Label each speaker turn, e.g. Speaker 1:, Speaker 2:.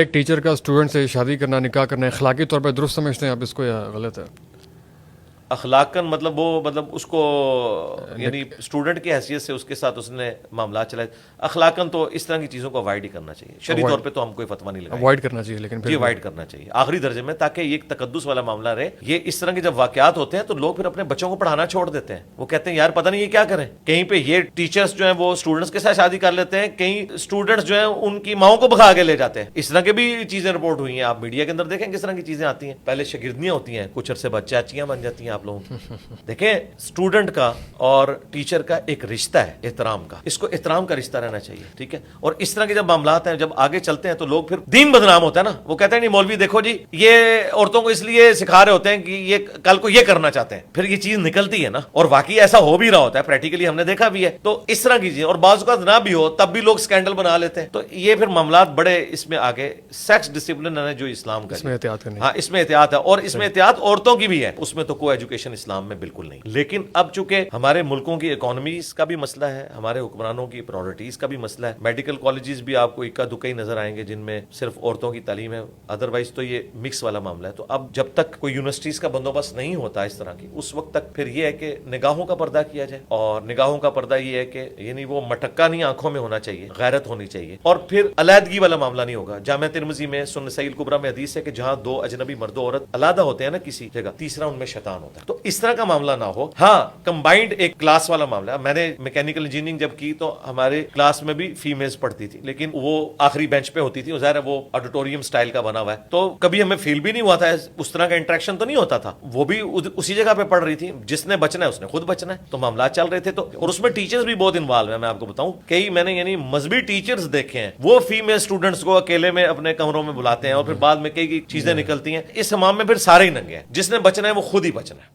Speaker 1: ایک ٹیچر کا اسٹوڈنٹ سے شادی کرنا، نکاح کرنا اخلاقی طور پہ درست سمجھتے ہیں آپ اس کو یا غلط ہے؟
Speaker 2: اخلاقاً مطلب اس کو یعنی اسٹوڈنٹ کی حیثیت سے اس کے ساتھ اس نے معاملات چلائے، اخلاقاً تو اس طرح کی چیزوں کو اوائڈ ہی کرنا چاہیے. شرعی طور پہ تو ہم کوئی فتویٰ نہیں لگائیں.
Speaker 1: اوائڈ کرنا چاہیے، لیکن
Speaker 2: جی اوائڈ کرنا چاہیے آخری درجے میں، تاکہ یہ ایک تقدس والا معاملہ رہے. یہ اس طرح کے جب واقعات ہوتے ہیں تو لوگ پھر اپنے بچوں کو پڑھانا چھوڑ دیتے ہیں. وہ کہتے ہیں یار پتہ نہیں یہ کیا کریں. کہیں پہ یہ ٹیچرز جو ہیں وہ اسٹوڈنٹس کے ساتھ شادی کر لیتے ہیں، کہیں اسٹوڈنٹس جو ہیں ان کی ماؤں کو بھگا کے لے جاتے ہیں. اس طرح کے بھی چیزیں رپورٹ ہوئی ہیں. آپ میڈیا کے اندر دیکھیں کس طرح کی چیزیں آتی ہیں. پہلے شاگردیاں ہوتی ہیں، کچھ عرصے بعد چاچیاں بن جاتی ہیں آپ لوگوں کی. دیکھیں اسٹوڈنٹ کا اور ٹیچر کا ایک رشتہ ہے احترام کا، اس کو احترام کا رشتہ رہنا چاہیے. ٹھیک ہے. اور اس طرح کے جب معاملات ہیں، جب آگے چلتے ہیں تو لوگ پھر دین بدنام ہوتا ہے نا. وہ کہتے ہیں نہیں مولوی دیکھو جی یہ عورتوں کو اس لیے سکھا رہے ہوتے ہیں کہ یہ کل کو یہ کرنا چاہتے ہیں. پھر یہ چیز نکلتی ہے نا، اور واقعی ایسا ہو بھی رہا ہوتا ہے، پریکٹیکلی ہم نے دیکھا بھی ہے. تو اس طرح کی چیزیں، اور بعض اوقات نہ بھی ہو تب بھی لوگ سکینڈل بنا لیتے ہیں. تو یہ پھر معاملات بڑے اس میں آگے سیکس ڈسپلن ہے جو اسلام کا،
Speaker 1: اس میں احتیاط کرنی.
Speaker 2: ہاں اس میں احتیاط ہے، اور اس میں احتیاط عورتوں کی بھی ہے. اس میں تو کوئی ایجوکیشن اسلام میں بالکل نہیں. لیکن اب چونکہ ہمارے ملکوں کی اکانومیز کا بھی مسئلہ ہے، ہمارے حکمرانوں کی پرائورٹیز کا بھی مسئلہ ہے. میڈیکل کالجز بھی آپ کو اکا دکا ہی نظر آئیں گے جن میں صرف عورتوں کی تعلیم ہے، ادروائز تو یہ مکس والا معاملہ ہے. تو اب جب تک کوئی یونیورسٹیز کا بندوبست نہیں ہوتا اس طرح کی، اس وقت تک پھر یہ ہے کہ نگاہوں کا پردہ کیا جائے. اور نگاہوں کا پردہ یہ ہے کہ یعنی وہ مٹکا نہیں آنکھوں میں ہونا چاہیے، غیرت ہونی چاہیے. اور پھر علیحدگی والا معاملہ نہیں ہوگا. جامعہ ترمذی میں سنن نسائی الکبریٰ میں حدیث ہے کہ جہاں دو اجنبی مرد و عورت علیحدہ ہوتے ہیں نا کسی جگہ، تیسرا ان میں شیطان ہوتا ہے. تو اس طرح کا معاملہ نہ ہو. ہاں کمبائنڈ ایک کلاس والا معاملہ. میں نے میکینیکل انجینئرنگ جب کی تو ہمارے کلاس میں بھی فیمیلز پڑھتی تھی، لیکن وہ آخری بینچ پہ ہوتی تھی. ظاہر ہے وہ آڈیٹوریم سٹائل کا بنا ہوا ہے، تو کبھی ہمیں فیل بھی نہیں ہوا تھا، اس طرح کا انٹریکشن تو نہیں ہوتا تھا. وہ بھی اسی جگہ پہ پڑھ رہی تھی. جس نے بچنا ہے اس نے خود بچنا ہے. تو معاملات چل رہے تھے. تو اور اس میں ٹیچرز بھی بہت انوالو ہیں. میں آپ کو بتاؤں کئی میں نے یعنی مذہبی ٹیچرز دیکھے ہیں، وہ فیمیل اسٹوڈنٹس کو اکیلے میں اپنے کمروں میں بلاتے ہیں، اور پھر بعد میں کئی چیزیں نکلتی ہیں. اس حمام میں پھر سارے ہی ننگے ہیں. جس نے بچنا ہے وہ خود ہی بچنا ہے.